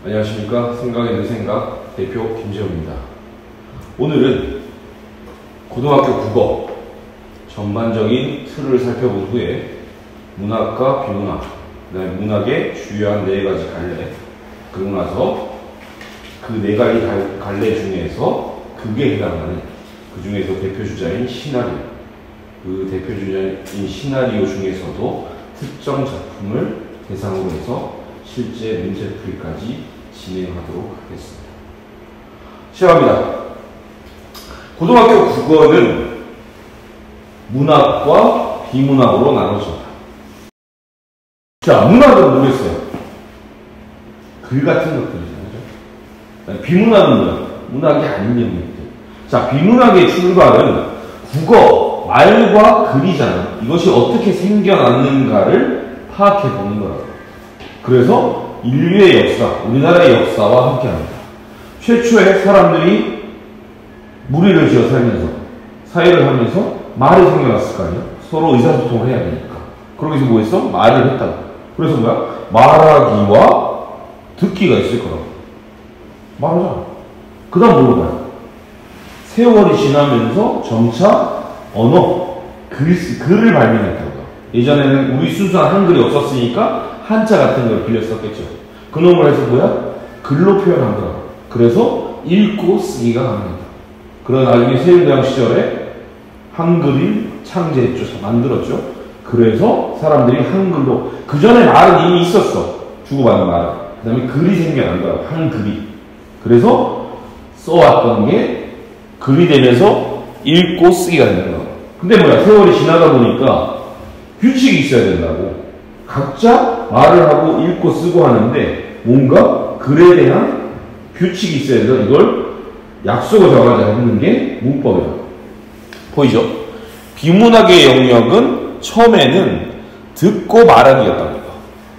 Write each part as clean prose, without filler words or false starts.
안녕하십니까. 생각의 내 생각 대표 김재호입니다. 오늘은 고등학교 국어 전반적인 틀을 살펴본 후에 문학과 비문학, 그다음에 문학의 주요한 4가지 갈래, 그러고 나서 그 4가지 갈래 중에서 극에 해당하는 그 중에서 대표주자인 시나리오, 그 대표주자인 시나리오 중에서도 특정 작품을 대상으로 해서 실제 문제풀이까지 진행하도록 하겠습니다. 시작합니다. 고등학교 국어는 문학과 비문학으로 나눠집니다. 자, 문학은 뭐겠어요? 글 같은 것들이잖아요. 비문학은 뭐야? 문학이 아닌 영역들. 자, 비문학의 출발은 국어, 말과 글이잖아요. 이것이 어떻게 생겨났는가를 파악해보는 거라고. 그래서 인류의 역사, 우리나라의 역사와 함께합니다. 최초에 사람들이 무리를 지어 살면서, 사회를 하면서 말이 생겨났을 거 아니에요? 서로 의사소통을 해야 되니까. 그러기 위해서 뭐 했어? 말을 했다고. 그래서 뭐야? 말하기와 듣기가 있을 거라고. 말하잖아. 그 다음 뭘로 가요? 세월이 지나면서 점차 언어, 글을 발명했다고. 예전에는 우리 순수한 한글이 없었으니까 한자 같은 걸 빌려 썼겠죠. 그놈을 해서 뭐야? 글로 표현한 거라고. 그래서 읽고 쓰기가 가능했다. 그런 나중에 세종대왕 시절에 한글을 창제했죠. 만들었죠. 그래서 사람들이 한글로, 그 전에 말은 이미 있었어. 주고받는 말은. 그 다음에 글이 생겨난 거야. 한글이. 그래서 써왔던 게 글이 되면서 읽고 쓰기가 되는 거야. 근데 뭐야? 세월이 지나다 보니까 규칙이 있어야 된다고. 각자 말을 하고 읽고 쓰고 하는데 뭔가 글에 대한 규칙이 있어야 돼서 이걸 약속을 정하자 했는 게 문법이다. 보이죠? 비문학의 영역은 처음에는 듣고 말하기였답니다.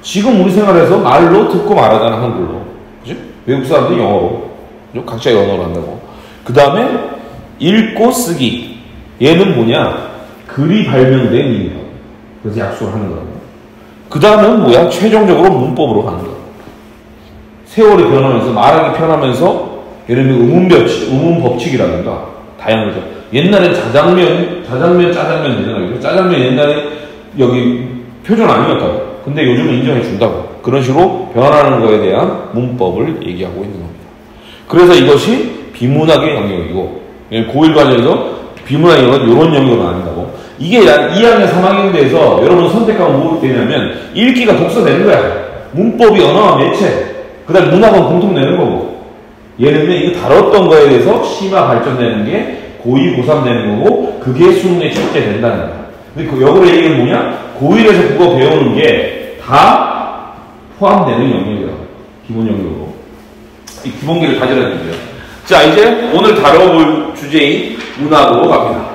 지금 우리 생활에서 말로 듣고 말하잖아, 한글로. 그죠? 외국 사람들이 영어로. 그죠? 각자의 언어로 한다고. 그 다음에 읽고 쓰기. 얘는 뭐냐? 글이 발명된 이유다. 그래서 약속을 하는 거라고. 그 다음은 뭐야? 최종적으로 문법으로 가는 거야. 세월이 변하면서, 말하기 편하면서, 예를 들면 의문 법칙이라든가, 다양하죠. 옛날엔 짜장면 되잖아요. 짜장면 옛날에 여기 표준 아니었다고. 근데 요즘은 인정해 준다고. 그런 식으로 변하는 거에 대한 문법을 얘기하고 있는 겁니다. 그래서 이것이 비문학의 영역이고, 고1 과정에서 비문학의 영역은 이런 영역으로 나눈다고. 이게 2학년, 3학년 돼서 여러분 선택하면 뭐 되냐면, 읽기가 독서 되는 거야. 문법이 언어와 매체. 그 다음에 문학은 공통 되는 거고. 예를 들면 이거 다뤘던 거에 대해서 심화 발전되는 게 고2, 고3 되는 거고, 그게 수능에 출제된다는 거야. 근데 그 역으로 얘기는 뭐냐? 고1에서 국어 배우는 게 다 포함되는 영역이라고. 기본 영역으로. 이 기본기를 가져야 되고요. 자, 이제 오늘 다뤄볼 주제인 문학으로 갑니다.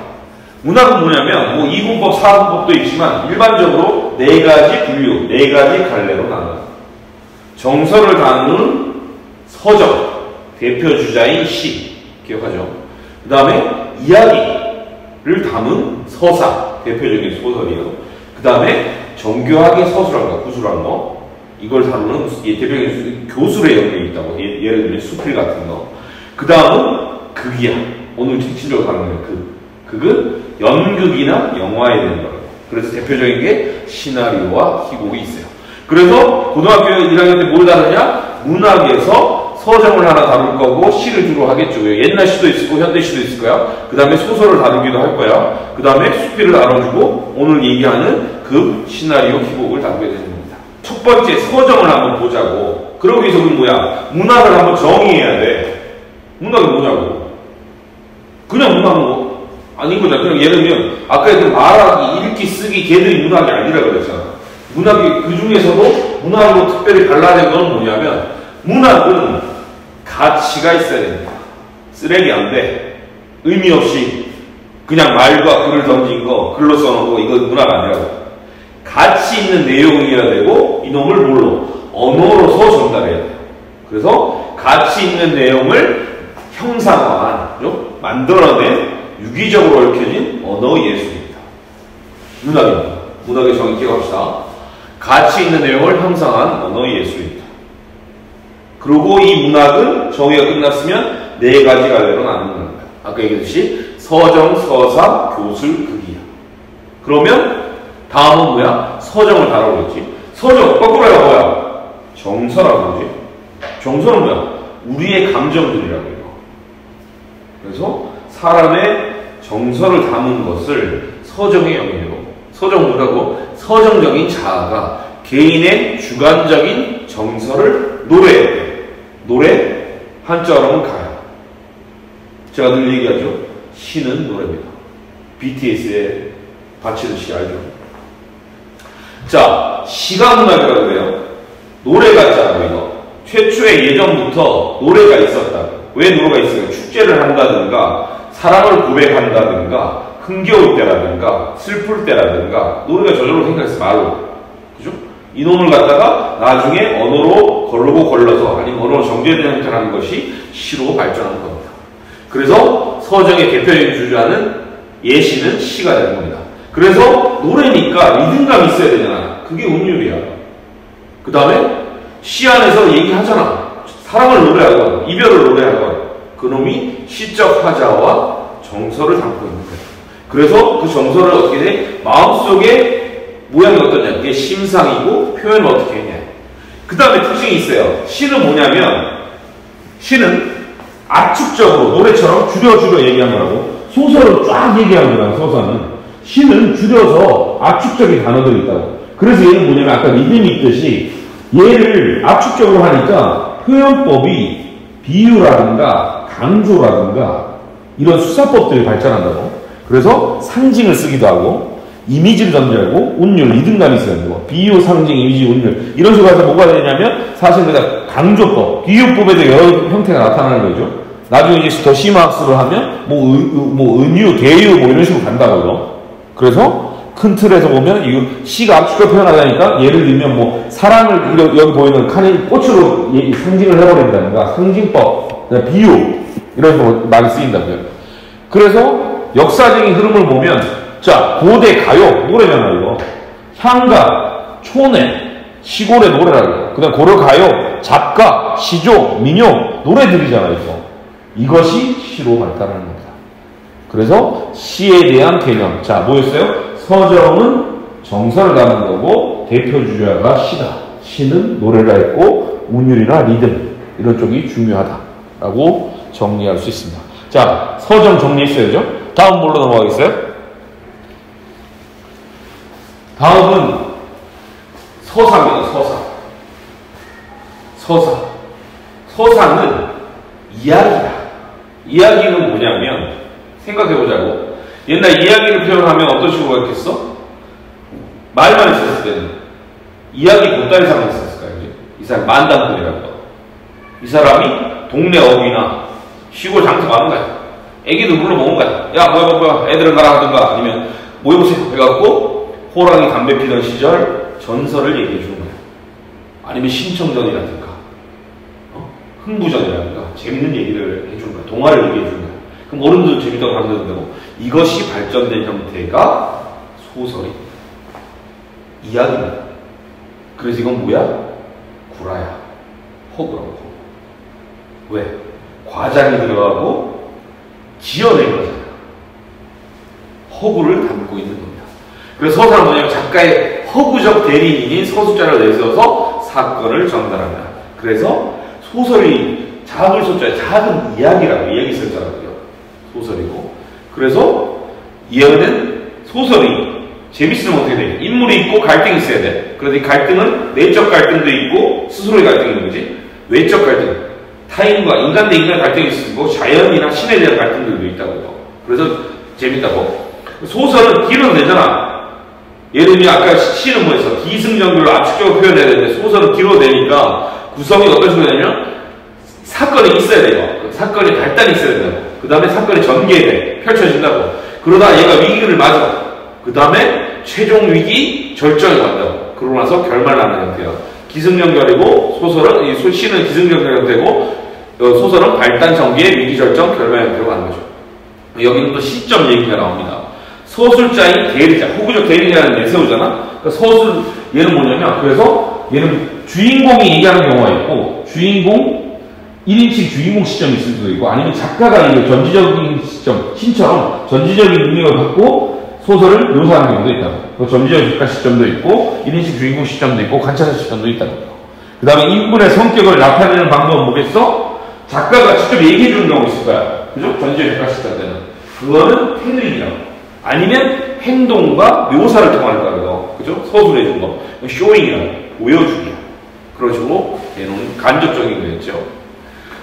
문학은 뭐냐면, 뭐 2분법, 4분법도 있지만, 일반적으로 4가지 분류, 4가지 갈래로 나눠요. 정서를 다루는 서적, 대표 주자인 시, 기억하죠? 그 다음에 이야기를 담은 서사, 대표적인 소설이에요. 그 다음에 정교하게 서술한 거, 구술한 거, 이걸 다루는 대표적인 교술의 영역이 있다고. 예를 들면 수필 같은 거. 그 다음은 극이야. 오늘 핵심적으로 다루는 게 극은 연극이나 영화에 되는 거라고. 그래서 대표적인 게 시나리오와 희곡이 있어요. 그래서 고등학교 1학년 때 뭘 다루냐? 문학에서 서정을 하나 다룰 거고, 시를 주로 하겠죠. 옛날 시도 있을 거고, 현대 시도 있을 거야. 그 다음에 소설을 다루기도 할 거야. 그 다음에 수필을 다뤄주고, 오늘 얘기하는 그 시나리오 희곡을 다루게 되는 겁니다. 첫 번째, 서정을 한번 보자고. 그러기 위해서 그건 뭐야? 문학을 한번 정의해야 돼. 문학이 뭐냐고. 그냥 문학은 뭐? 아닌 거잖아. 그냥 예를 들면, 아까 그 말하기, 읽기, 쓰기, 걔들이 문학이 아니라 그랬잖아. 문학이, 그 중에서도 문학으로 특별히 발라낸 건 뭐냐면, 문학은 가치가 있어야 됩니다. 쓰레기 안 돼. 의미 없이 그냥 말과 글을 던진 거, 글로 써놓고 이거 문학 아니라고. 가치 있는 내용이어야 되고, 이놈을 뭘로? 언어로서 전달해야 돼요. 그래서 가치 있는 내용을 형상화한, 만들어낸 유기적으로 얽혀진 언어 예술입니다. 문학입니다. 문학의 정의 기억합시다. 가치 있는 내용을 형상한 언어 예술입니다. 그리고 이 문학은 정의가 끝났으면 네 가지 갈래로 나누는 거야. 아까 얘기했듯이 서정, 서사, 교술, 극이야. 그러면 다음은 뭐야? 서정을 다루고 있지. 서정, 거꾸로 해봐 뭐야? 정서라고 그러지. 정서는 뭐야? 우리의 감정들이라고 해요. 그래서 사람의 정서를 담은 것을 서정의 영역이고, 서정 뭐라고? 서정적인 자아가 개인의 주관적인 정서를 노래, 한자어로는 가야. 제가 늘 얘기하죠. 시는 노래입니다. BTS의 바치는 시 알죠? 자, 시가 문학이라고 해요. 노래 같잖아요, 이거. 최초의 예전부터 노래가 있었다. 왜 노래가 있어요? 축제를 한다든가, 사랑을 고백한다든가, 흥겨울 때라든가, 슬플 때라든가, 노래가 저절로 생각했어, 말로. 그죠? 이놈을 갖다가 나중에 언어로 걸러서, 아니면 언어로 정제되는 형태로 하는 것이 시로 발전한 겁니다. 그래서 서정의 대표적인 주자는 예시는 시가 되는 겁니다. 그래서 노래니까 리듬감이 있어야 되잖아. 그게 운율이야. 그 다음에 시 안에서 얘기하잖아. 사랑을 노래하건 이별을 하건 그놈이 시적 화자와 정서를 담고 있는 거야. 그래서 그 정서를 어떻게 돼? 마음속에 모양이 어떠냐? 그게 심상이고 표현을 어떻게 했냐. 그 다음에 특징이 있어요. 시는 뭐냐면 시는 압축적으로 노래처럼 줄여 얘기한 거라고. 소설을 쫙 얘기하는 거랑 서사는 시는 줄여서 압축적인 단어들이 있다고. 그래서 얘는 뭐냐면 아까 리듬이 있듯이 얘를 압축적으로 하니까 표현법이 비유라든가 강조라든가 이런 수사법들이 발전한다고. 그래서 상징을 쓰기도 하고 이미지를 전제하고 운율, 리듬감이 있어야 되고 비유, 상징, 이미지, 운율 이런 식으로 해서 뭐가 되냐면 사실 그냥 강조법, 비유법에도 여러 형태가 나타나는 거죠. 나중에 이제 더 심화학습을 하면 뭐 은유, 대유 뭐 이런 식으로 간다고 이거. 그래서 큰 틀에서 보면 이 시가 압축적으로 표현하다니까 예를 들면 뭐 사랑을 여기 보이는 꽃으로 상징을 해버린다든가 상징법, 비유 이런 식으로 많이 쓰인다고요. 그래서 역사적인 흐름을 보면 자 고대 가요 노래잖아 이거. 향가, 촌애, 시골의 노래라고. 그다음 고려 가요, 작가, 시조, 민요 노래들이잖아 이거. 이것이 시로 발달하는 겁니다. 그래서 시에 대한 개념. 자, 뭐였어요? 서정은 정서를 담은 거고 대표 주자가 시다. 시는 노래라 했고 운율이나 리듬 이런 쪽이 중요하다라고 정리할 수 있습니다. 자, 서정 정리했어야죠. 다음 뭘로 넘어가겠어요? 다음은 서사입니다. 서사는 이야기다. 이야기는 뭐냐면 생각해보자고. 옛날 이야기를 표현하면 어떤 식으로 했겠어? 말만 있었을 때는 이야기 보따리상을 있었을 거야. 이 사람 만담꾼이라고. 이 사람이 동네 어귀나 시골 장터 가는 거야. 애기들 불러먹은 거야. 야 뭐야 애들은 가라 하든가 아니면 모여보세요 해갖고 호랑이 담배 피던 시절 전설을 얘기해 주는 거야. 아니면 신청전이라든가 흥부전이라든가 재밌는 얘기를 해주는 거야. 동화를 얘기해 주는 거야. 그럼 어른들도 재밌다고 감탄한다고. 이것이 발전된 형태가 소설이 이야기입니다. 그래서 이건 뭐야? 구라야. 허구라고. 왜? 과장이 들어가고 지어낸 거잖아. 허구를 담고 있는 겁니다. 그래서 서사는 뭐냐면 작가의 허구적 대리인인 서술자를 내세워서 사건을 전달합니다. 그래서 소설이 작은 소자에 작은 이야기라고 이야기 설자라고요. 소설이고. 그래서 얘는 소설이 재밌으면 어떻게 돼? 인물이 있고 갈등이 있어야 돼. 그래서 이 갈등은 내적 갈등도 있고 스스로의 갈등이 있는 거지. 외적 갈등. 타인과 인간 대 인간 갈등이 있고 자연이나 신에 대한 갈등들도 있다고. 그래서 재밌다고. 소설은 길어도 되잖아. 예를 들면 아까 시는 뭐였어? 기승전결로 압축적으로 표현해야 되는데 소설은 길어도 되니까 구성이 어떤 식으로 되냐면 사건이 있어야 돼요. 사건이 발단이 있어야 돼요. 그 다음에 사건이 전개돼. 펼쳐진다고. 그러다 얘가 위기를 맞아. 그 다음에 최종 위기 절정이 간다고. 그러고 나서 결말나는 형태야. 기승전결이고 소설은 시는 기승전결 형태고 소설은 발단 전개 위기 절정 결말 형태로 가는 거죠. 여기는 또 시점 얘기가 나옵니다. 서술자인 대리자, 호구적 대리자는 내세우잖아. 그러니까 서술 얘는 뭐냐면 그래서 얘는 주인공이 얘기하는 경우가 있고 주인공 1인칭 주인공 시점이 있을 수도 있고, 아니면 작가가 이 전지적인 시점, 신처럼 전지적인 능력을 갖고 소설을 묘사하는 경우도 있다고. 전지적 작가 시점도 있고, 1인칭 주인공 시점도 있고, 관찰자 시점도 있다고. 그 다음에 인물의 성격을 나타내는 방법은 뭐겠어? 작가가 직접 얘기해주는 경우가 있을 거야. 그죠? 전지적 작가 시점 때는. 그거는 테두링이라고. 아니면 행동과 묘사를 통할 거라고. 그죠? 서술해준 거. 쇼잉이라고. 보여주기야. 그런 식으로 얘는 간접적인 거였죠.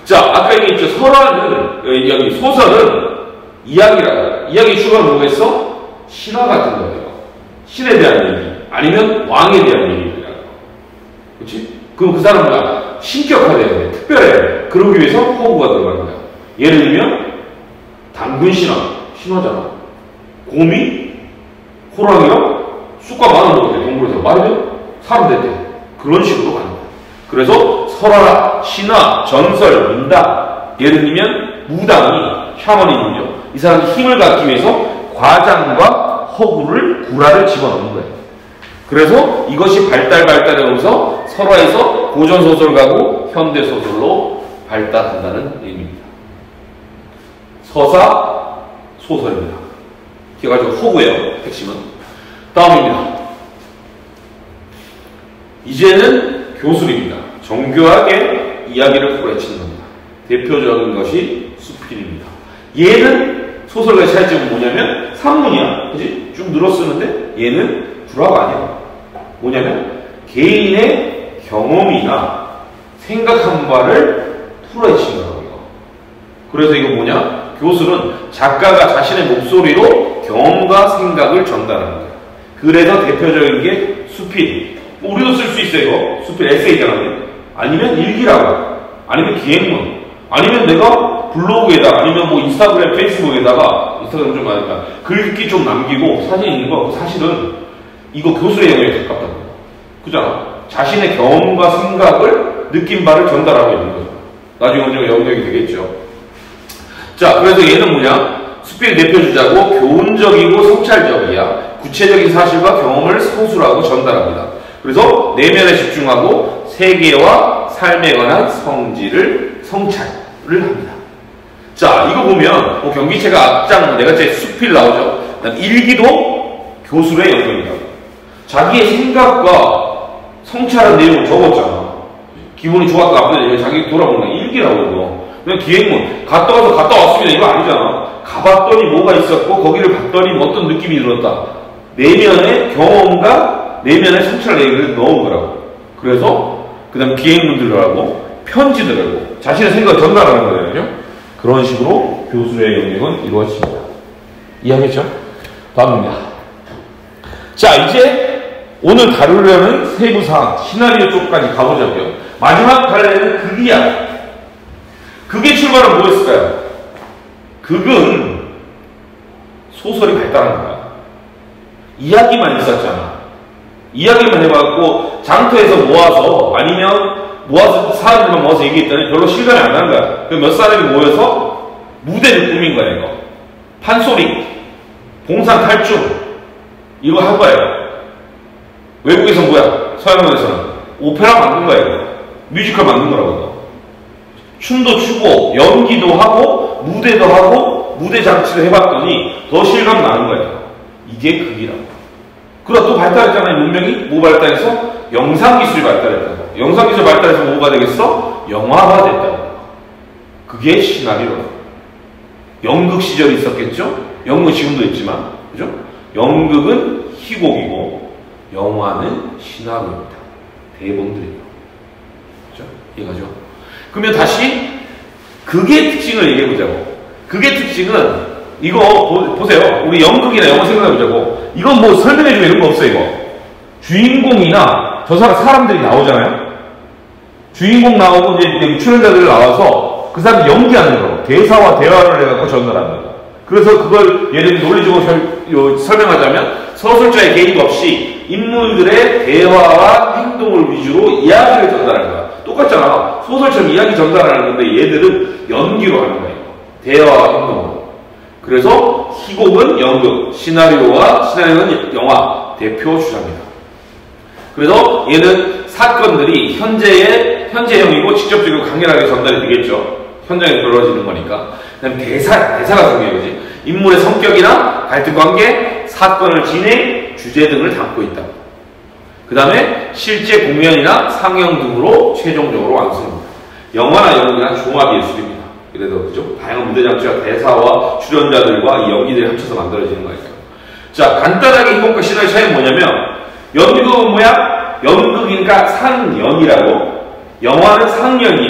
자, 아까 얘기했죠. 여기 소설은 이야기라고. 이야기 주가 뭐겠어? 신화 같은 거예요. 신에 대한 얘기. 아니면 왕에 대한 얘기라고. 그렇지? 그럼 그 사람은 뭐야? 신격화돼야 돼. 특별해야 돼. 그러기 위해서 허구가 들어가는 거야. 예를 들면, 당근 신화잖아. 곰이 호랑이랑 쑥과 마늘 먹을 때 동굴에서 말이면 사람 됐대. 그런 식으로 가는 거야. 그래서 설화, 신화, 전설, 문답. 예를 들면 무당이 샤머니즘이죠. 이 사람이 힘을 갖기 위해서 과장과 허구를 구라를 집어넣는 거예요. 그래서 이것이 발달해오면서 설화에서 고전소설 가고 현대소설로 발달한다는 의미입니다. 서사, 소설입니다. 기억하시고 허구예요. 핵심은. 다음입니다. 이제는 교술입니다. 정교하게 이야기를 풀어헤치는 겁니다. 대표적인 것이 수필입니다. 얘는 소설가의 차이점은 뭐냐면 산문이야. 그치? 쭉 늘어쓰는데 얘는 구라가 아니야. 뭐냐면 개인의 경험이나 생각한 바를 풀어헤치는 거라고. 그래서 이거 뭐냐? 교술은 작가가 자신의 목소리로 경험과 생각을 전달하는 거야. 그래서 대표적인 게 수필. 우리도 쓸 수 있어요. 이거. 수필 에세이잖아. 아니면 일기라고. 아니면 기행문. 아니면 내가 블로그에다가, 아니면 뭐 인스타그램, 페이스북에다가, 인스타그램 좀 하니까 글귀 좀 남기고 사진 있는 거, 사실은 이거 교술의 영역에 가깝다고. 그잖아. 자신의 경험과 생각을, 느낀 바를 전달하고 있는 거죠. 나중에 언젠가 영역이 되겠죠. 자, 그래서 얘는 뭐냐? 수필 대표주자고 교훈적이고 성찰적이야. 구체적인 사실과 경험을 서술하고 전달합니다. 그래서 내면에 집중하고 세계와 삶에 관한 성찰을 합니다. 자, 이거 보면 뭐 경기체가 앞장 내가 제 수필 나오죠. 일기도 교술의 영역이라고. 자기의 생각과 성찰한 내용을 적었잖아. 기분이 좋았다 나쁘다 자기 돌아보는 거 일기라고 이거. 그냥 기행문 갔다 왔습니다 이거 아니잖아. 가봤더니 뭐가 있었고 거기를 봤더니 어떤 느낌이 들었다. 내면의 경험과 내면의 성찰 얘기를 넣은 거라고. 그래서 그 다음 기행문들을 하고 편지들을 하고 자신의 생각을 전달하는 거예요. 그런 식으로 교술의 영역은 이루어집니다. 이해하겠죠? 다음입니다. 자, 이제 오늘 다루려는 세부사항 시나리오 쪽까지 가보자고요. 마지막 갈래는 극이야. 극의 출발은 뭐였을까요? 극은 소설이 발달한 거야. 이야기만 있었잖아. 이야기만 해봤고 장터에서 모아서 사람들만 모아서 얘기했더니 별로 실감이 안 나는 거야. 몇 사람이 모여서 무대를 꾸민 거야. 이거 판소리, 봉산 탈춤 이거 한 거예요. 외국에서 뭐야? 서양에서는 오페라 만든 거야. 이거 뮤지컬 만든 거라고. 이거. 춤도 추고 연기도 하고 무대도 하고 무대 장치를 해봤더니 더 실감 나는 거예요. 이게 극이라고. 그리고 또 발달했잖아요. 문명이 뭐 발달해서 영상기술이 발달했다고. 영상기술 발달해서 뭐가 되겠어? 영화가 됐다고. 그게 시나리오라고. 연극 시절이 있었겠죠? 연극은 지금도 있지만 그죠? 연극은 희곡이고 영화는 시나리오입니다. 대본들이에요. 그죠? 이해가죠? 그러면 다시 극의 특징을 얘기해보자고. 극의 특징은 이거 보세요. 우리 연극이나 영화 생각해보자고. 이건 뭐 설명해주면 이런 거 없어요. 이거 주인공이나 저 사람들이 나오잖아요. 주인공 나오고 이제 출연자들 나와서 그 사람이 연기하는 거, 대사와 대화를 해갖고 전달하는 거. 그래서 그걸 예를 들어 논리적으로 설명하자면 서술자의 개입 없이 인물들의 대화와 행동을 위주로 이야기를 전달하는 거야. 똑같잖아. 소설처럼 이야기 전달하는 건데 얘들은 연기로 하는 거예요. 대화와 행동으로. 그래서 희곡은 연극, 시나리오는 영화 대표 주자입니다. 그래서 얘는 사건들이 현재의 현재형이고 직접적으로 강렬하게 전달이 되겠죠. 현장에 벌어지는 거니까. 그다음 대사가 중요해요. 그지? 인물의 성격이나 갈등 관계, 사건을 진행, 주제 등을 담고 있다. 그 다음에 실제 공연이나 상영 등으로 최종적으로 완성합니다. 영화나 연극이나 종합 예술입니다. 그래도 그죠? 다양한 무대 장치와 대사와 출연자들과 이 연기들이 합쳐서 만들어지는 거니까요. 자, 간단하게 이것과 시나리오 차이는 뭐냐면 연극은 뭐야? 연극이니까 상연이라고. 영화는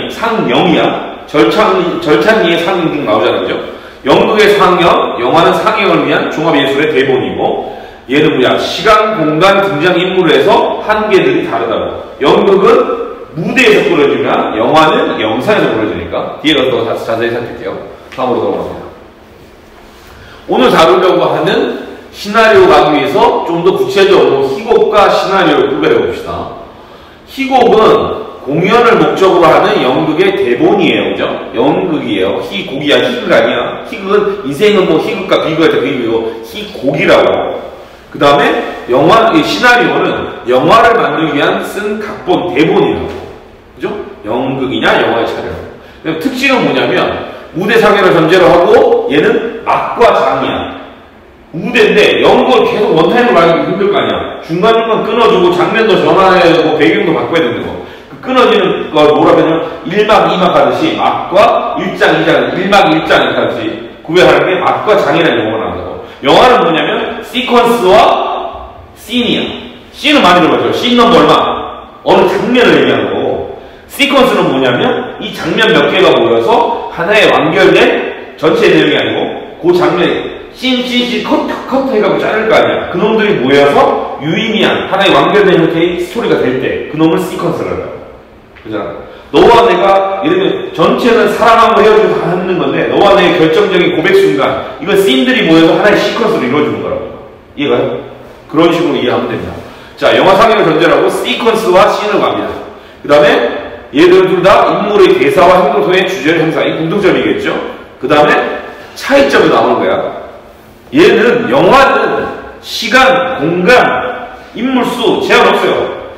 상영이야. 절찬리의 상영 등 나오잖아요. 그죠? 연극의 상영, 영화는 상영을 위한 종합예술의 대본이고, 얘는 뭐야? 시간, 공간, 등장인물을 해서 한계들이 다르다고. 연극은 무대에서 보여주면, 영화는 영상에서 보여주니까, 뒤에 가서 더 자세히 살필게요. 다음으로 넘어갑니다. 오늘 다루려고 하는 시나리오 가기 위해서 좀 더 구체적으로 희곡과 시나리오를 구별해 봅시다. 희곡은 공연을 목적으로 하는 연극의 대본이에요. 그죠? 연극이에요. 희곡이야. 희극 아니야. 희극은, 인생은 뭐 희극과 비극할 때 비극이고, 희곡이라고. 그 다음에 시나리오는 영화를 만들기 위한 쓴 각본, 대본이라고. 그죠? 연극이냐, 영화의 차례라고. 특징은 뭐냐면, 무대 상영을 전제로 하고, 얘는 막과 장이야. 무대인데, 연극을 계속 원타임으로 말하기 힘들 거 아니야. 중간중간 끊어주고, 장면도 전환해야 되고, 배경도 바꿔야 되는 거. 끊어지는 걸 뭐라 하냐면 1막 2막 하듯이 막과 1장 2장 1막 1장 이렇게 하듯이 구별하는 게 막과 장이라는 용어가 나온다고. 영화는 뭐냐면 시퀀스와 씬이야. 씬은 많이 들어봤죠. 씬 넘버 얼마? 어느 장면을 얘기하는 거고, 시퀀스는 뭐냐면 이 장면 몇 개가 모여서 하나의 완결된 전체 내용이 아니고 그 장면에 씬 커트 해가지고 자를 거 아니야. 그놈들이 모여서 유의미한 하나의 완결된 형태의 스토리가 될 때 그놈을 시퀀스를 해요. 그잖아. 너와 내가, 예를 들면, 전체는 사랑하고 헤어지고 다 하는 건데, 너와 내의 결정적인 고백 순간, 이건 씬들이 모여서 하나의 시퀀스로 이루어지는 거라고. 이해가요? 그런 식으로 이해하면 됩니다. 자, 영화 상영을 전제로 하고, 시퀀스와 씬을 갑니다. 그 다음에, 얘들 둘 다 인물의 대사와 행동 통해 주제를 형성하는 공통점이겠죠? 그 다음에, 차이점이 나오는 거야. 얘는, 영화는 시간, 공간, 인물 수, 제한 없어요.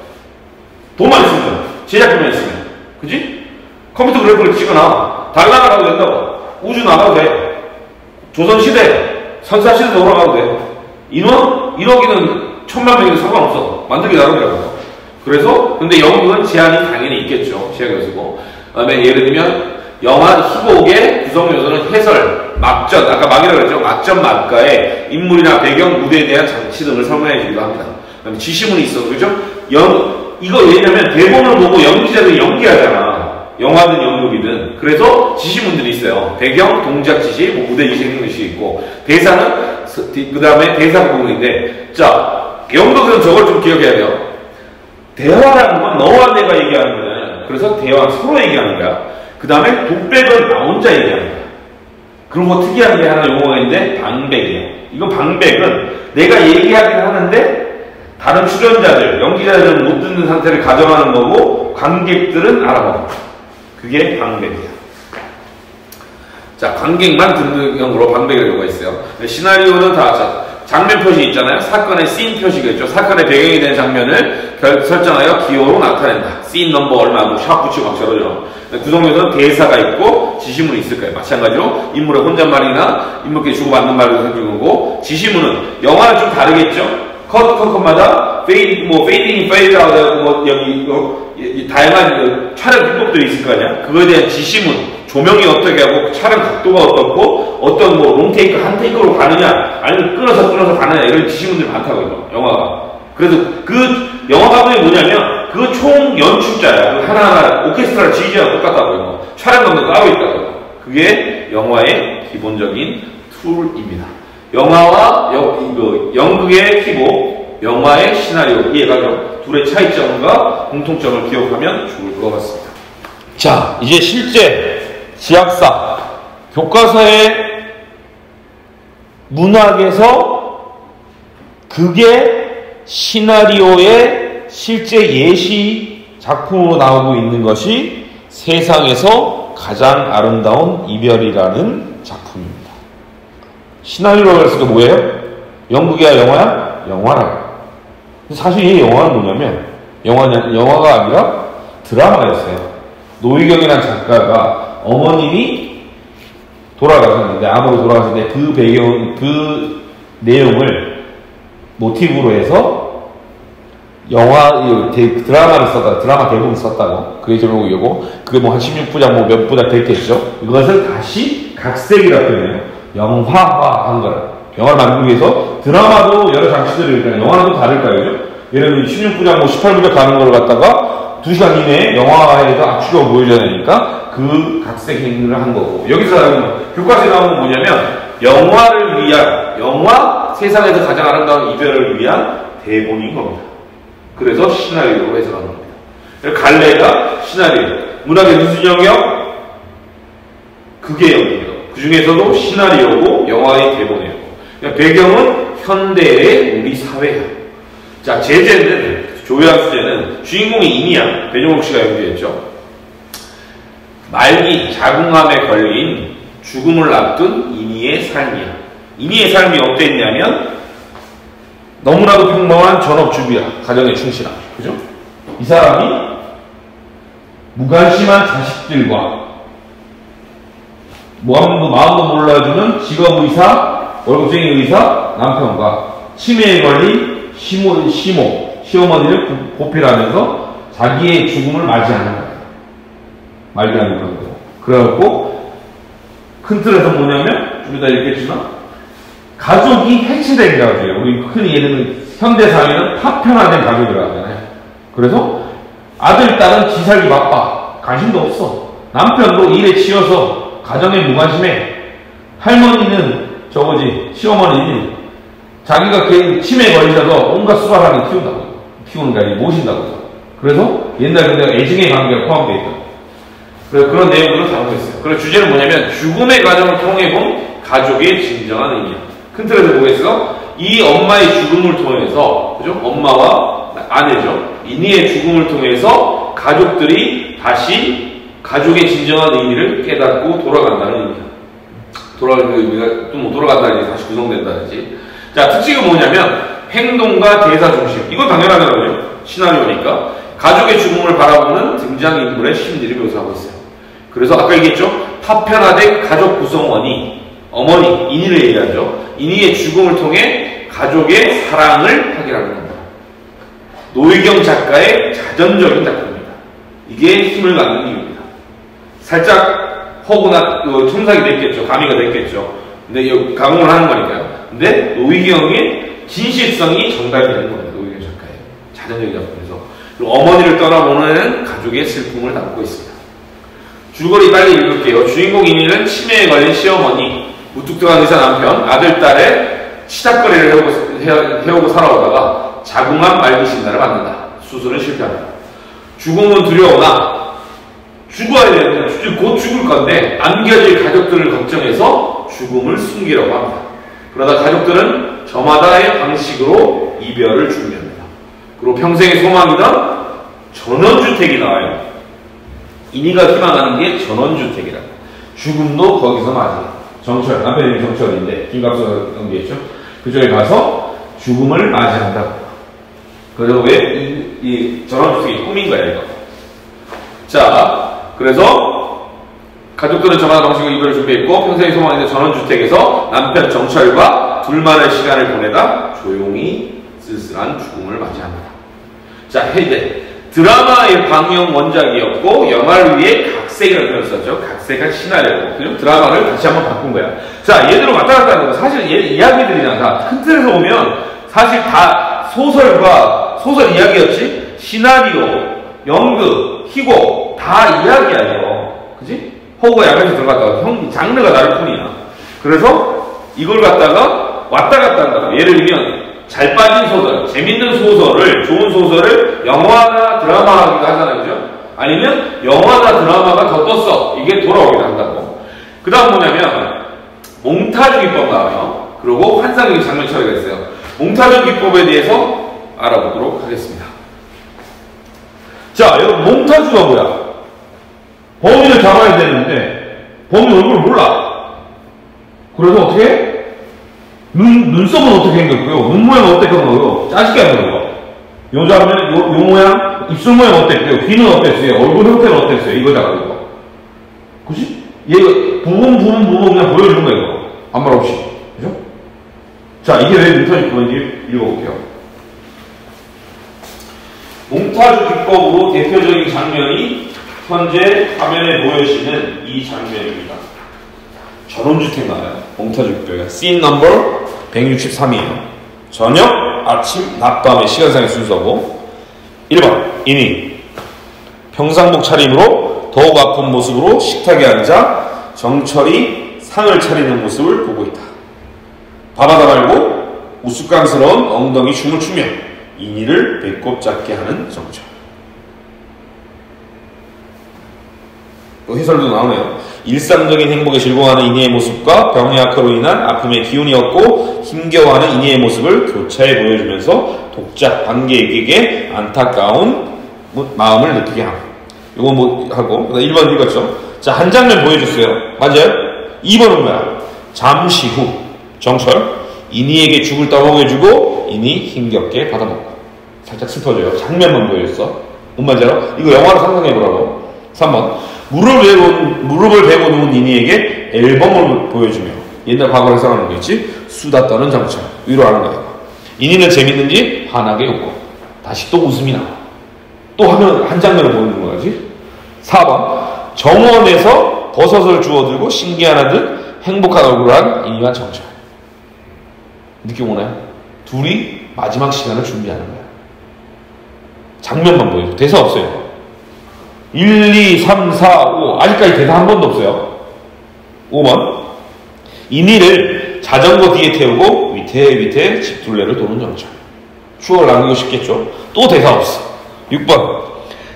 돈만 있으면. 제작비만 있으면. 그지? 컴퓨터 그래픽을 찍거나, 달 나가도 된다고. 우주 나가도 돼. 조선시대, 선사시대 돌아가도 돼. 인원? 1억이든 1000만 명이든 상관없어. 만들기 나름이라고. 그래서, 근데 연극은 제한이 당연히 있겠죠. 제한 요소고. 그 다음에 예를 들면, 영화 희곡의 구성 요소는 해설, 막전, 아까 막이라고 그랬죠. 막전 막가에 인물이나 배경, 무대에 대한 장치 등을 설명해 주기도 합니다. 그 다음에 지시문이 있어. 그죠? 이거 왜냐면 대본을 보고 연기자들이 연기하잖아. 영화든 연극이든. 그래서 지시문들이 있어요. 배경, 동작 지시, 뭐 무대 지시, 행동 지시 있고. 대사는, 그 다음에 대사 부분인데. 자, 연극은 저걸 좀 기억해야 돼요. 대화라는 건 너와 내가 얘기하는 거야. 그래서 대화, 서로 얘기하는 거야. 그 다음에 독백은 나 혼자 얘기하는 거야. 그리고 특이한 게 하나 용어가 있는데, 방백이에요. 이건 방백은 내가 얘기하긴 하는데, 다른 출연자들, 연기자들은 못 듣는 상태를 가정하는 거고, 관객들은 알아먹어. 그게 방백이야. 자, 관객만 듣는 경우로 방백이라는 경우가 있어요. 시나리오는 다, 장면 표시 있잖아요. 사건의 씬 표시가 있죠. 사건의 배경이 된 장면을 설정하여 기호로 나타낸다. 씬 넘버 얼마, 뭐, 샵 붙이고 막 저러죠. 구성요소는 대사가 있고, 지시문이 있을 거예요. 마찬가지로, 인물의 혼잣말이나, 인물끼리 주고받는 말을 해주는 거고, 지시문은, 영화는 좀 다르겠죠? 컷마다 페이딩, 페이드 아웃, 여기 다양한 촬영 기법들이 있을 거 아니야? 그거에 대한 지시문, 조명이 어떻게 하고, 촬영 각도가 어떻고, 어떤 뭐 롱테이크, 한 테이크로 가느냐, 아니면 끊어서 가느냐, 이런 지시문들이 많다고요, 영화가. 그래서 그 영화 감독이 뭐냐면, 그 총 연출자야. 그 하나하나 오케스트라를 지휘자랑 똑같다고요. 촬영 감독 따로 있다고요. 그게 영화의 기본적인 툴입니다. 영화와 연극의 희곡, 영화의 시나리오, 이해가죠? 둘의 차이점과 공통점을 기억하면 좋을 것 같습니다. 자, 이제 실제 지학사, 교과서의 문학에서 그게 시나리오의 실제 예시 작품으로 나오고 있는 것이 세상에서 가장 아름다운 이별이라는 작품입니다. 시나리오가 했을 때 뭐예요? 연극이야, 영화야? 영화라고. 사실 이 영화는 뭐냐면, 영화가 아니라 드라마였어요. 노희경이라는 작가가 어머님이 돌아가셨는데, 암으로 돌아가셨는데, 그 배경, 그 내용을 모티브로 해서 드라마를 썼다, 드라마 대본을 썼다고. 그게 제목이고, 그게 뭐 한 16부작, 뭐 몇 부작 됐겠죠? 이것을 다시 각색이라고 표현해요. 영화화한 거라. 영화를 만들기 위해서 드라마도 여러 장치들이 있잖아요. 영화는 좀 다를까요? 그죠? 예를 들면 16부작, 뭐 18부작 가는 걸 갖다가 2시간 이내에 영화에서 압축적으로 보여줘야 되니까 그 각색 행위를 한 거고. 여기서 교과서에 나오는 건 뭐냐면, 영화를 위한, 영화 세상에서 가장 아름다운 이별을 위한 대본인 겁니다. 그래서 시나리오로 해석하는 겁니다. 갈래가 시나리오, 문학의 무슨 영역? 극의 영역이에요. 그 중에서도 시나리오고 영화의 대본이에요. 배경은 현대의 우리 사회야. 자, 제재는, 조회한 수제는 주인공이 이니야, 배종옥 씨가 연기했죠. 말기 자궁암에 걸린 죽음을 앞둔 이니의 삶이야. 이니의 삶이 어땠냐면 너무나도 평범한 전업주부야. 가정에 충실한. 그죠? 이 사람이 무관심한 자식들과 마음도 몰라주는 직업의사, 월급쟁이 의사 남편과 치매에 걸린 시어머니를 보필하면서 자기의 죽음을 맞이하는 거예요. 말도 안 되는 거. 그래갖고 큰 틀에서 뭐냐면 좀 이따 읽겠지만 가족이 해체된 가족이에요. 우리 흔히 얘는 현대 사회는 파편화된 가족이라고 하잖아요. 그래서 아들, 딸은 지 살기 바빠. 관심도 없어. 남편도 일에 치여서 가정에 무관심해. 할머니는 시어머니는 자기가 치매에 걸리셔서 온갖 수발하게 키우는 게 아니고 모신다고. 그래서 옛날 근데 애증의 관계가 포함되어 있다. 그래서 그런 내용들을 다루고 있어요. 그래서 주제는 뭐냐면 죽음의 과정을 통해본 가족의 진정한 의미. 큰 틀에서 보겠어. 이 엄마의 죽음을 통해서, 그죠? 엄마와 아내죠. 이니의 죽음을 통해서 가족들이 다시 가족의 진정한 의미를 깨닫고 돌아간다는 의미다. 돌아가는 의미가 또 뭐 돌아간다든지 다시 구성된다든지. 자, 특징은 뭐냐면 행동과 대사 중심. 이건 당연하다는 거죠. 시나리오니까. 가족의 죽음을 바라보는 등장인물의 심리를 묘사하고 있어요. 그래서 아까 얘기했죠. 파편화된 가족 구성원이 어머니, 이니를 얘기하죠. 이니의 죽음을 통해 가족의 사랑을 확인하는 겁니다. 노희경 작가의 자전적인 작품입니다. 이게 힘을 갖는 이유입니다. 살짝 허구나 첨삭이 됐겠죠. 가미가 됐겠죠. 근데 이거 가공을 하는 거니까요. 근데 노희경의 진실성이 전달되는 겁니다. 노희경 작가의 자전적인 작품에서. 그리고 어머니를 떠나보내는 가족의 슬픔을 담고 있습니다. 줄거리 빨리 읽을게요. 주인공 이니는 치매에 걸린 시어머니, 무뚝뚝한 의사 남편, 아들, 딸의 치닥거리를 해오고 살아오다가 자궁암 말기 진단을 받는다. 수술은 실패합니다. 죽음은 두려우나 죽어야 되는데 곧 죽을 건데 안겨질 가족들을 걱정해서 죽음을 숨기려고 합니다. 그러다 가족들은 저마다의 방식으로 이별을 준비합니다. 그리고 평생의 소망이던 전원주택이 나와요. 이니가 희망하는 게 전원주택이다. 죽음도 거기서 맞아요. 정철, 남편이 정철인데 김갑수 연기했죠. 그쪽에 가서 죽음을 맞이한다고. 그래서 왜 이 전원주택이 꿈인 거야 이거. 자, 그래서 가족들은 저마다 방식으로 이별을 준비했고 평생의 소망인데 전원주택에서 남편 정철과 둘만의 시간을 보내다 조용히 쓸쓸한 죽음을 맞이합니다. 자, 헤이데 드라마의 방영 원작이었고 영화를 위해 각색이라고 표현을 썼죠. 각색한 시나리오고 그리고 드라마를 다시 한번 바꾼 거야. 자, 얘들은 왔다 갔다 하는 거 사실 이야기들이잖아. 다 큰 틀에서 보면 사실 다 소설 이야기였지. 시나리오, 연극, 희곡 다 이야기야요. 그지? 호구 양에서 들어갔다가 장르가 다를 뿐이야. 그래서 이걸 갖다가 왔다 갔다 한다고. 예를 들면 잘 빠진 소설, 재밌는 소설을, 좋은 소설을 영화나 드라마하기도 하잖아요. 그죠? 아니면 영화나 드라마가 더 떴어. 이게 돌아오기도 한다고. 그 다음 뭐냐면 몽타주 기법 나와요. 그리고 환상적인 장면 처리가 있어요. 몽타주 기법에 대해서 알아보도록 하겠습니다. 자, 여러분 몽타주가 뭐야? 범인을 잡아야 되는데 범인 얼굴을 몰라. 그래서 어떻게 해? 눈썹은 어떻게 생겼고요? 눈 모양은 어떻게 생겼고요? 짜증게 하는 거예요. 요 장면, 요 모양, 입술 모양 어땠어요? 귀는 어땠어요? 얼굴 형태는 어땠어요? 이거잖아, 이거. 그치? 얘 부분 그냥 보여주는 거예요, 이거. 아무 말 없이. 그죠? 자, 이게 왜 몽타주 기법인지 읽어볼게요. 몽타주 기법으로 대표적인 장면이 현재 화면에 보여지는 이 장면입니다. 전원주택 나와요. 몽타주 기법이야. 씬 넘버 163이에요. 저녁, 아침, 낮밤의 시간상의 순서고 1번 이니 평상복 차림으로 더욱 아픈 모습으로 식탁에 앉아 정철이 상을 차리는 모습을 보고 있다. 밥하다 말고 우스꽝스러운 엉덩이 춤을 추며 이니를 배꼽 잡게 하는 정철. 또 해설도 나오네요. 일상적인 행복에 즐거워하는 이니의 모습과 병의 악화로 인한 아픔의 기운이 없고 힘겨워하는 이니의 모습을 교차해 보여주면서 독자 관객에게 안타까운 마음을 느끼게 함. 이거 뭐 하고 1번 읽었죠. 자, 한 장면 보여줬어요. 맞아요? 2번은 뭐야? 잠시 후 정철 이니에게 죽을 떠먹여주고 이니 힘겹게 받아먹고. 살짝 슬퍼져요. 장면만 보여줬어. 뭔 말인지 알아? 이거 영화로 상상해보라고. 3번 무릎을 베고 누운 이니에게 앨범을 보여주며 옛날 과거를 생각하는 거겠지. 수다 떠는 정철 위로하는 거예요. 이니는 재밌는지 환하게 웃고 다시 또 웃음이 나와. 또 하면 한 장면을 보여주는 거지. 4번 정원에서 버섯을 주워들고 신기한 듯 행복한 얼굴을 한 이니와 정철. 느낌 오나요? 둘이 마지막 시간을 준비하는 거야. 장면만 보여줘. 대사 없어요. 1, 2, 3, 4, 5 아직까지 대사 한 번도 없어요. 5번 이니를 자전거 뒤에 태우고 위태위태 집 둘레를 도는 정철. 추억을 남기고 싶겠죠. 또 대사 없어. 6번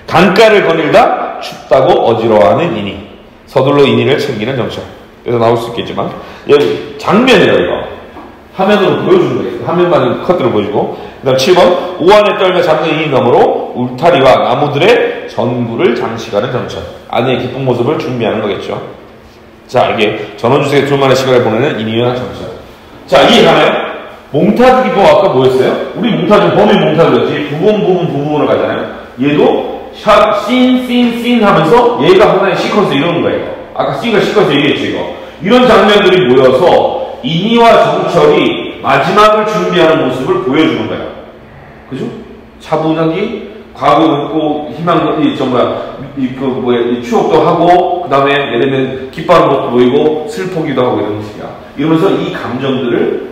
강가를 거닐다 춥다고 어지러워하는 이니. 서둘러 이니를 챙기는 정철. 그래서 나올 수 있겠지만 여기 장면이에요. 이거 화면으로 보여주는 거예요. 화면만 컷으로 보여주고. 그 다음 7번 오한에 떨며 잠든 이니 너머로 울타리와 나무들의 전구를 장식하는 정철. 아내의 기쁜 모습을 준비하는 거겠죠. 자, 이게 전원주택에 둘만의 시간을 보내는 이니와 정철. 자, 이해가나요? 몽타주 기법 아까 뭐였어요? 우리 몽타주는 범위 몽타주였지. 부분으로 가잖아요. 얘도 샷, 씬 하면서 얘가 하나의 시퀀스 이러는 거예요. 아까 씬과 시퀀스 얘기했죠, 이거. 이런 장면들이 모여서 이니와 정철이 마지막을 준비하는 모습을 보여주는 거예요. 그죠? 차분하게 과거 있고 희망도 추억도 하고 그 다음에 예를 들면 기뻐하는 것도 보이고 슬프기도 하고 이런 식이야. 이러면서 이 감정들을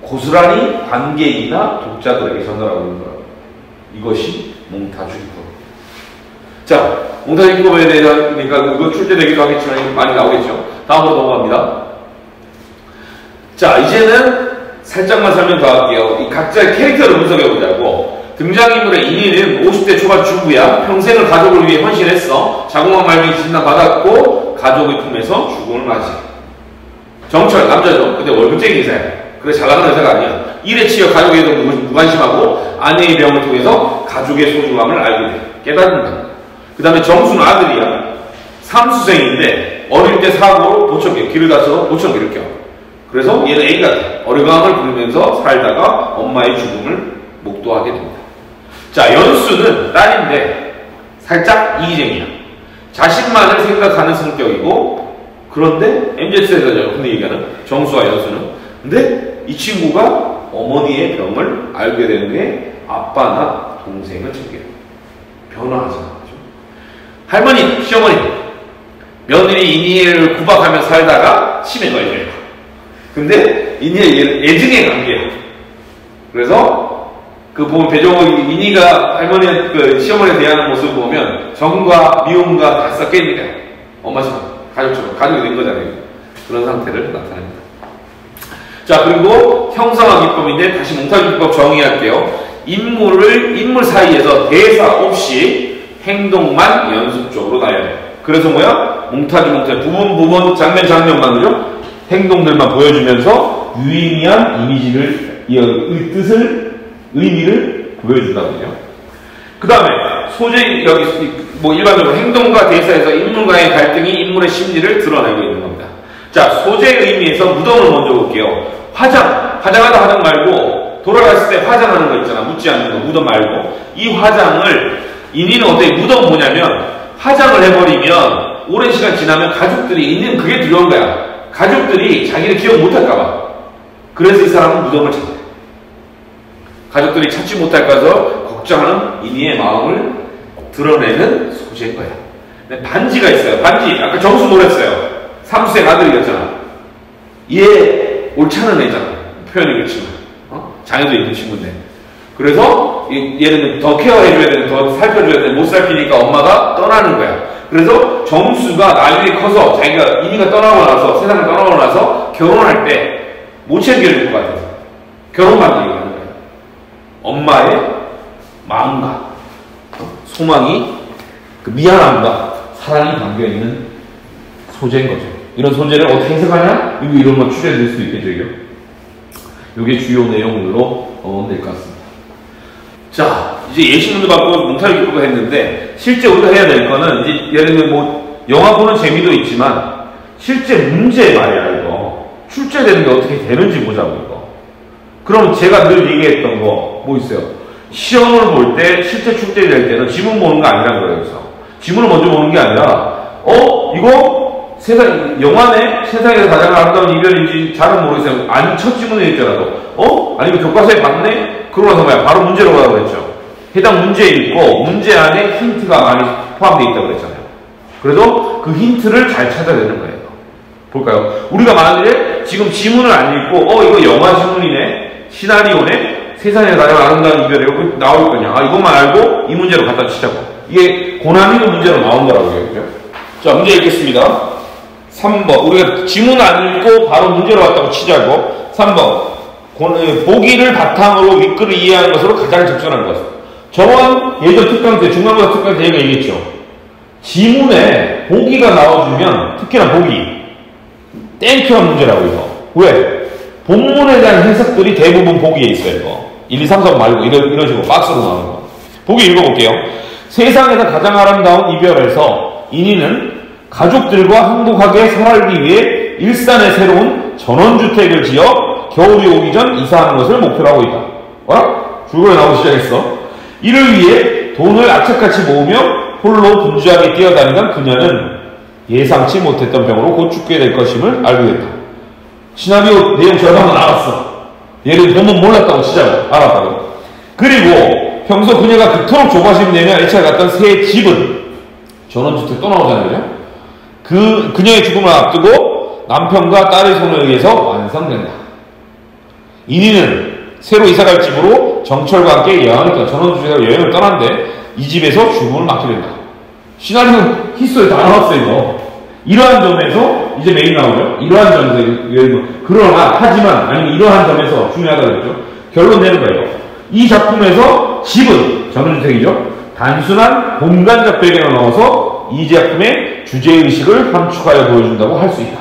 고스란히 관객이나 독자들에게 전달하고 있는 거예요. 이것이 몽타주 기법. 자, 몽타주 기법에 대해서 그러니까 이거 출제되기도 하겠지만 많이 나오겠죠. 다음으로 넘어갑니다. 자, 이제는 살짝만 설명 더 할게요. 이 각자의 캐릭터를 분석해보자고. 등장인물의 이니는 50대 초반 주부야. 평생을 가족을 위해 헌신했어. 자궁암 말기 진단받았고 가족의 품에서 죽음을 맞이해. 정철, 남자죠. 근데 월급쟁이 의사야. 그래, 잘나가는 의사가 아니야. 일에 치여 가족에도 무관심하고 아내의 병을 통해서 가족의 소중함을 알게 돼. 깨닫는다. 그 다음에 정수는 아들이야. 삼수생인데 어릴 때 사고로 보청기, 길을 다쳐서 보청기를 껴. 그래서 얘는 애기 같아. 어려감을 부르면서 살다가 엄마의 죽음을 목도하게 됩니다. 자, 연수는 딸인데 살짝 이기쟁이야. 자신만을 생각하는 성격이고, 그런데 MZ세대죠. 근데 얘기하는 정수와 연수는. 근데 이 친구가 어머니의 병을 알게 되는 게 아빠나 동생을 챙겨요. 변화하잖아. 할머니, 시어머니, 며느리 이니를 구박하며 살다가 치매 걸려요. 근데 이니의 애증의 관계예요. 그래서 그 보면 배종호 이니가 할머니 그 시어머니에 대하는 모습을 보면 정과 미움과 다 섞여 있는 거야. 엄마처럼 가족처럼 가족이 된 거잖아요. 그런 상태를 나타냅니다. 자, 그리고 형상화 기법인데 다시 몽타주 기법 정의할게요. 인물 사이에서 대사 없이 행동만 연속적으로 나열해. 그래서 뭐야? 몽타주 부분 장면만 그죠? 행동들만 보여주면서 유의미한 이미지를 의미를 보여준다거든요. 그 다음에 소재 여기 뭐 일반적으로 행동과 대사에서 인물과의 갈등이 인물의 심리를 드러내고 있는 겁니다. 자, 소재 의미에서 무덤을 먼저 볼게요. 화장하다 하는 말고 돌아갔을 때 화장하는 거 있잖아. 묻지 않는 거, 무덤 말고. 이 화장을, 인인은 어떻게, 무덤 뭐냐면, 화장을 해버리면, 오랜 시간 지나면 가족들이, 인인 그게 두려운 거야. 가족들이 자기를 기억 못할까봐. 그래서 이 사람은 무덤을 찾아요. 가족들이 찾지 못할까 해서 걱정하는 인이의 마음을 드러내는 소재인 거야. 근데 반지가 있어요. 반지, 아까 정수 노랬어요. 삼수생 아들이었잖아. 얘 옳지 않은 애잖아. 표현이 그렇지만. 장애도 있는 친구인데. 그래서 얘는 더 케어해줘야 되는데, 더 살펴줘야 되는데, 못 살피니까 엄마가 떠나는 거야. 그래서 정수가 나중에 커서 자기가 인이가 떠나고 나서, 세상을 떠나고 나서 결혼할 때 못 챙겨줄 것 같아서 결혼만 얘기하는 거야. 엄마의 마음과 소망이, 그 미안함과 사랑이 담겨있는 소재인 거죠. 이런 소재를 어떻게 해석하냐? 이런 거 추려질 수도 있겠죠, 이게 주요 내용으로 될 것 같습니다. 자, 이제 예시문도 받고 뭉타리 기법도 했는데, 실제 우리가 해야 될 거는, 이제 예를 들면 뭐, 영화 보는 재미도 있지만, 실제 문제 말이야, 이거. 출제되는 게 어떻게 되는지 보자고, 이거. 그럼 제가 늘 얘기했던 거, 뭐 있어요? 시험을 볼 때, 실제 출제될 때는 지문 보는 거 아니란 거예요, 그래서. 지문을 먼저 보는 게 아니라, 이거, 영화네? 세상에서 가장 아름다운 이별인지 잘은 모르겠어요. 아니, 첫 지문에 있더라도, 아니면 교과서에 봤네? 그러고 나서 뭐야? 바로 문제로 가라고 그랬죠. 해당 문제 읽고, 문제 안에 힌트가 많이 포함되어 있다고 그랬잖아요. 그래도 그 힌트를 잘 찾아야 되는 거예요. 볼까요? 우리가 만약에 지금 지문을 안 읽고, 이거 영화 지문이네? 시나리오네? 세상에 가장 아름다운 이별이라고 나올 거냐? 이것만 알고 이 문제로 갖다 치자고. 이게 고난이도 문제로 나온 거라고요. 그죠? 자, 문제 읽겠습니다. 3번. 우리가 지문 안 읽고 바로 문제로 갖다고 치자고. 3번. 보기를 바탕으로 윗글을 이해하는 것으로 가장 적절한 것. 저번 예전 특강 때, 중간고사 특강 때 제가 얘기했죠. 지문에 보기가 나와주면, 특히나 보기. 땡큐한 문제라고, 이거. 왜? 본문에 대한 해석들이 대부분 보기에 있어요, 이거. 1, 2, 3, 4 말고, 이런 식으로 박스로 나오는 거. 보기 읽어볼게요. 세상에서 가장 아름다운 이별에서 인이는 가족들과 행복하게 살기 위해 일산의 새로운 전원주택을 지어 겨울이 오기 전 이사하는 것을 목표로 하고 있다. 줄거리 나오기 시작했어. 이를 위해 돈을 악착같이 모으며 홀로 분주하게 뛰어다니던 그녀는 예상치 못했던 병으로 곧 죽게 될 것임을 알게 됐다. 시나리오 내용 절반은 알았어. 얘를 보면 몰랐다고 치자고. 알았다고. 그리고 평소 그녀가 그토록 조바심 내며 애착 갔던 새 집은 전원주택 또 나오잖아요. 그녀의 죽음을 앞두고 남편과 딸의 손에 의해서 완성된다. 인이는 새로 이사갈 집으로 정철과 함께 전원주택으로 여행을 떠난데 이 집에서 죽음을 맞게 된다. 시나리오는 히스토리에 다 나왔어요, 이거. 이러한 점에서, 이제 메인 나오죠? 이러한 점에서, 하지만, 아니면 이러한 점에서 중요하다고 했죠? 결론 내는 거예요. 이 작품에서 집은, 전원주택이죠? 단순한 공간적 배경을 넘어서 이 작품의 주제의식을 함축하여 보여준다고 할 수 있다.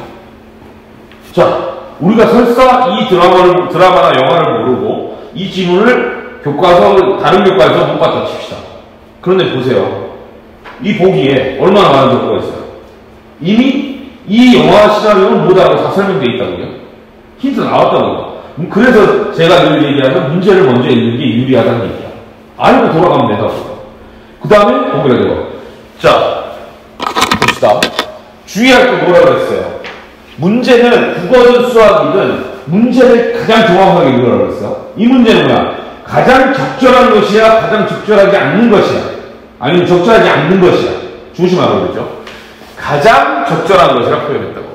자, 우리가 설사 이 드라마나 영화를 모르고 이 지문을 다른 교과에서 못 갖다 칩시다. 그런데 보세요. 이 보기에 얼마나 많은 정보가 있어요. 이미 이 영화 시나리오는 뭐다라고 다 설명되어 있다고요. 힌트 나왔다고요. 그래서 제가 늘 얘기하면 문제를 먼저 읽는 게 유리하다는 얘기야. 알고 돌아가면 된다고요. 그 다음에 보기가 되고. 자, 봅시다. 주의할 거 뭐라고 했어요? 문제는 국어든 수학이든 문제를 가장 정확하게 읽으라고 했어요. 이 문제는 뭐야? 가장 적절한 것이야? 가장 적절하지 않는 것이야? 아니면 적절하지 않는 것이야? 조심하라고 그랬죠? 가장 적절한 것이라 표현했다고.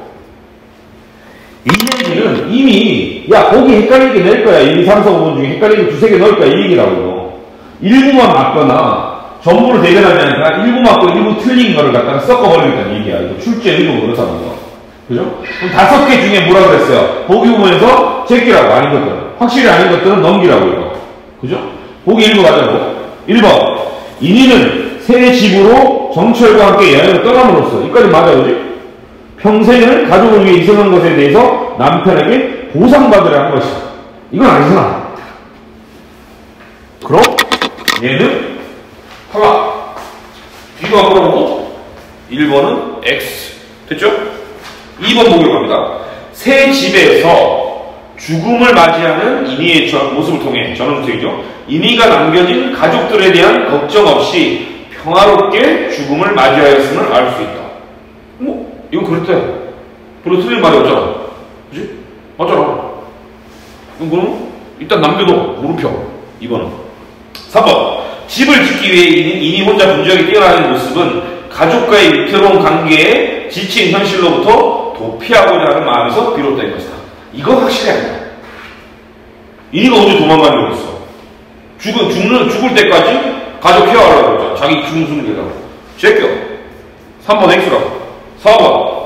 이 얘기는 이미, 보기 헷갈리게 낼 거야. 1, 2, 3, 4, 5번 중에 헷갈리게 두세 개 넣을 거야. 이 얘기라고요. 일부만 맞거나, 전부를 대변하지 않으니까 일부 맞고 일부 틀린 거를 갖다가 섞어버리겠다는 얘기야. 이거 출제 의도가 그렇다는 거. 그죠? 그럼 5개 중에 뭐라 그랬어요? 보기 부분에서 제끼라고, 아닌 것들은. 확실히 아닌 것들은 넘기라고, 이거. 그죠? 보기 1번 가자고. 1번. 인이는 새 집으로 정철과 함께 여행을 떠남으로써, 여기까지 맞아, 그지? 평생을 가족을 위해 희생한 것에 대해서 남편에게 보상받으려 한 것이다. 이건 아니잖아. 그럼 얘는 탈락. 뒤로 안 걸어보고 1번은 X. 됐죠? 2번 보기로 갑니다. 새 집에서 죽음을 맞이하는 인이의 모습을 통해, 전원주택이죠. 인이가 남겨진 가족들에 대한 걱정 없이 평화롭게 죽음을 맞이하였음을 알 수 있다. 뭐 이거 그렇대. 별로 틀린 말이 없잖아. 그치? 맞잖아. 이거는 일단 남겨둬. 물음표. 이거는 3번. 집을 짓기 위해 인이 혼자 분주하게 뛰어나는 모습은 가족과의 위태로운 관계에 지친 현실로부터 도피하고자 하는 마음에서 비롯된 것이다. 이건 확실해야 된다. 인이가 언제 도망가는 게 있어? 죽을 때까지 가족 케어하려고 그러잖아. 자기 죽음수는 게라고. 제껴. 3번 X라고. 4번.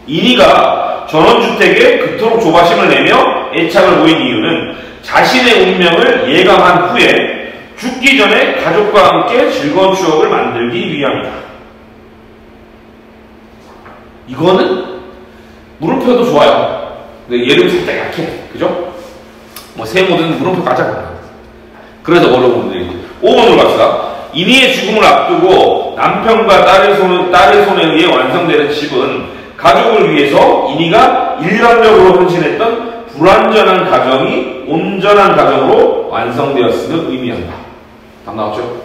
인이가 전원주택에 그토록 조바심을 내며 애착을 보인 이유는 자신의 운명을 예감한 후에 죽기 전에 가족과 함께 즐거운 추억을 만들기 위함이다. 이거는 물음표도 좋아요. 근데 예름이 살짝 약해. 그죠? 뭐 세모든 물음표 가자. 그래서 어려운 분들이 5번으로 갑시다. 인이의 죽음을 앞두고 남편과 딸의 손에 의해 완성되는 집은 가족을 위해서 인이가 일방적으로 헌신했던 불완전한 가정이 온전한 가정으로 완성되었음을 의미한다. 답 나왔죠?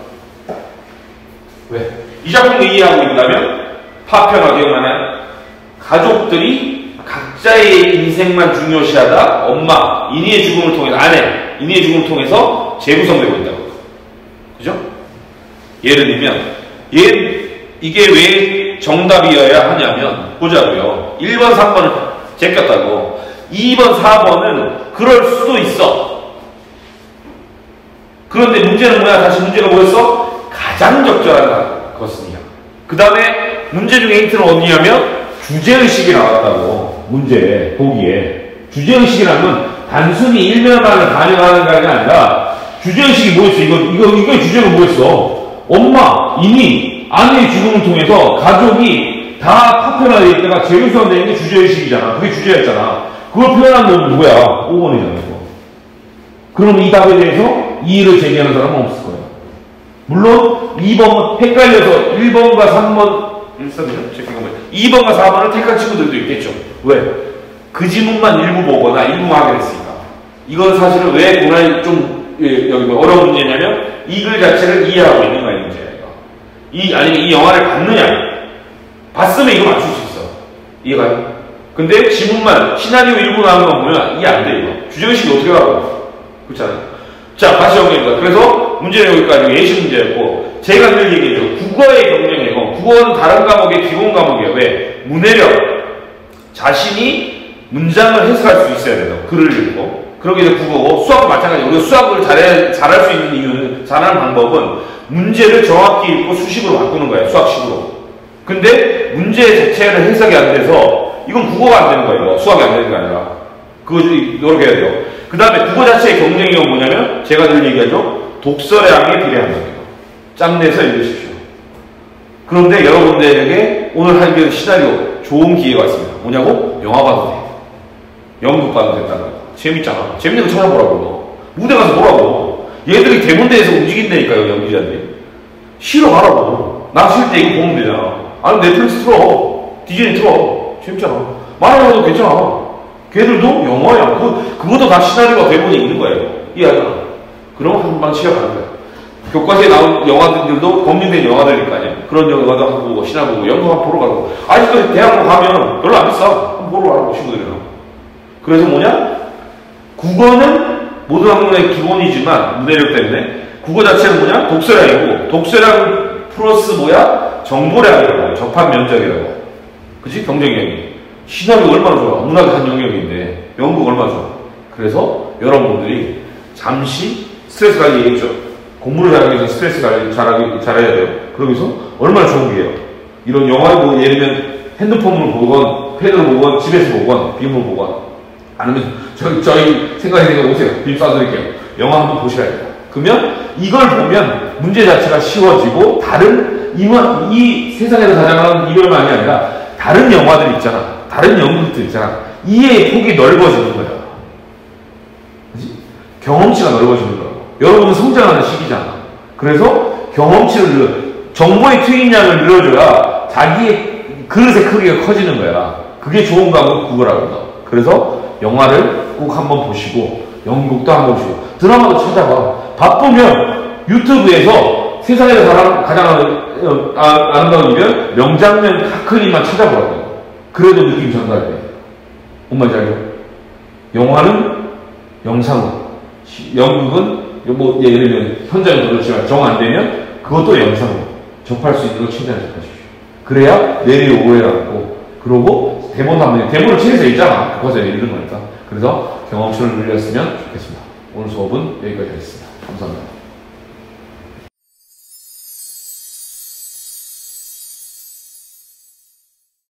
왜? 이 작품을 이해하고 있다면 파편화 기억나나요? 가족들이 각자의 인생만 중요시하다 엄마, 인이의 죽음을 통해서 아내, 인이의 죽음을 통해서 재구성되고 있다고. 그죠? 예를 들면 이게 왜 정답이어야 하냐면 보자고요. 1번, 3번을 제꼈다고. 2번, 4번은 그럴 수도 있어. 그런데 문제는 뭐야? 다시 문제가 뭐였어? 가장 적절한 것은이야. 그 다음에 문제 중에 힌트는 어디냐면 주제의식이 나왔다고. 문제 보기에 주제의식이라는 건 단순히 일면만을 반영하는 게 아니라 주제의식이 뭐였어? 이거 주제가 뭐였어? 엄마, 인이, 아내의 죽음을 통해서 가족이 다 파편화되어 있다가 재구성되는 게 주제의식이잖아. 그게 주제였잖아. 그걸 표현한 건 누구야? 5번이잖아, 이거. 그럼 이 답에 대해서 이의를 제기하는 사람은 없을 거야. 물론 2번 헷갈려서 1번과 3번 2번과 4번을 택한 친구들도 있겠죠. 왜? 그 지문만 일부 보거나 일부만 하게 됐으니까. 이건 사실은 왜 고난이 좀 여기 뭐 어려운 문제냐면 이 글 자체를 이해하고 있는 거야, 문제가. 아니면 이 영화를 봤느냐. 봤으면 이거 맞출 수 있어. 이해가요? 근데 지문만 시나리오 일부 나오는 거 보면 이해 안 돼, 이거. 주제의식이 어떻게 하라고. 그렇잖아요. 자, 다시 정리해보자. 그래서 문제는 여기까지 예시 문제였고, 제가 늘 얘기해줘. 국어의 경쟁이고, 국어는 다른 과목의 기본 과목이에요. 왜? 문해력. 자신이 문장을 해석할 수 있어야 돼요. 글을 읽고. 그러게 이제 국어고, 수학도 마찬가지고, 우리가 수학을 잘할 수 있는 이유는, 잘하는 방법은 문제를 정확히 읽고 수식으로 바꾸는 거예요. 수학식으로. 근데 문제 자체를 해석이 안 돼서, 이건 국어가 안 되는 거예요. 수학이 안 되는 게 아니라. 그거 노력해야 돼요. 그 다음에 국어 자체의 경쟁이 뭐냐면, 제가 늘 얘기하죠. 독서량에 비례한답니다. 짬내서 읽으십시오. 그런데 여러분들에게 오늘 하는 시나리오 좋은 기회가 있습니다. 뭐냐고? 영화 봐도 돼. 연극 봐도 된다는 거야. 재밌잖아. 재밌는 거 찾아보라고. 무대 가서 보라고. 얘들이 대문대에서 움직인다니까요, 연기자들이. 쉬러 가라고. 나 쉴 때 이거 보면 되잖아. 아니, 넷플릭스 틀어. 디즈니 틀어. 재밌잖아. 만화도 괜찮아. 걔들도 영화야. 그것도 다 시나리오가 대본이 있는 거예요. 이해하잖아. 그럼 한방 치러가는 거야. 교과서에 나온 영화들도 검증된 영화들이니까요. 그런 영화도 한번 보고, 시나 보고, 연극 한번 보러 가고. 아직도 대학로 가면 별로 안 비싸. 한번 보러 가라고, 친구들이랑. 그래서 뭐냐? 국어는 모든 학문의 기본이지만, 문해력 때문에. 국어 자체는 뭐냐? 독서량이고, 독서량 플러스 뭐야? 정보량이라고. 접한 면적이라고. 그치? 경쟁력이. 시나리오 얼마나 좋아. 문학의 한 영역인데, 연극 얼마나 좋아. 그래서 여러분들이 잠시 스트레스 관리 얘기했죠. 공부를 잘하기 위해서 스트레스 관리 잘해야 돼요. 그러면서 얼마나 좋은 게요. 이런 영화, 뭐 예를 들면 핸드폰을 보건, 펜을 보건, 집에서 보건, 빔을 보건, 아니면 저희 생각이 되니까 오세요. 빔 쏴드릴게요. 영화 한번 보시라 해요. 그러면 이걸 보면 문제 자체가 쉬워지고 다른 이 세상에서 가장 이별만이 아니라 다른 영화들 있잖아. 다른 연극들 있잖아. 이해의 폭이 넓어지는 거야. 그치? 경험치가 넓어지는 거야. 여러분은 성장하는 시기잖아. 그래서 경험치를 정보의 투입량을 늘려줘야 자기의 그릇의 크기가 커지는 거야. 그게 좋은 과목 국어라고. 그래서 영화를 꼭 한번 보시고 연극도 한번 보시고 드라마도 찾아봐. 바쁘면 유튜브에서 세상에서 가장 아름다운 이별 명장면 다크림만 찾아보라고. 그래도 느낌 전달돼. 뭔 말인지 알죠? 영화는 영상으로, 연극은 뭐 예를 들면 현장에서 그렇지만 정 안 되면 그것도 영상으로 접할 수 있는 걸 최대한 접하십시오. 그래야 내일 오해를 않고, 그러고 대본을 책에서 읽잖아. 그것에 읽는 거니까. 그래서 경험치를 늘렸으면 좋겠습니다. 오늘 수업은 여기까지 하겠습니다. 감사합니다.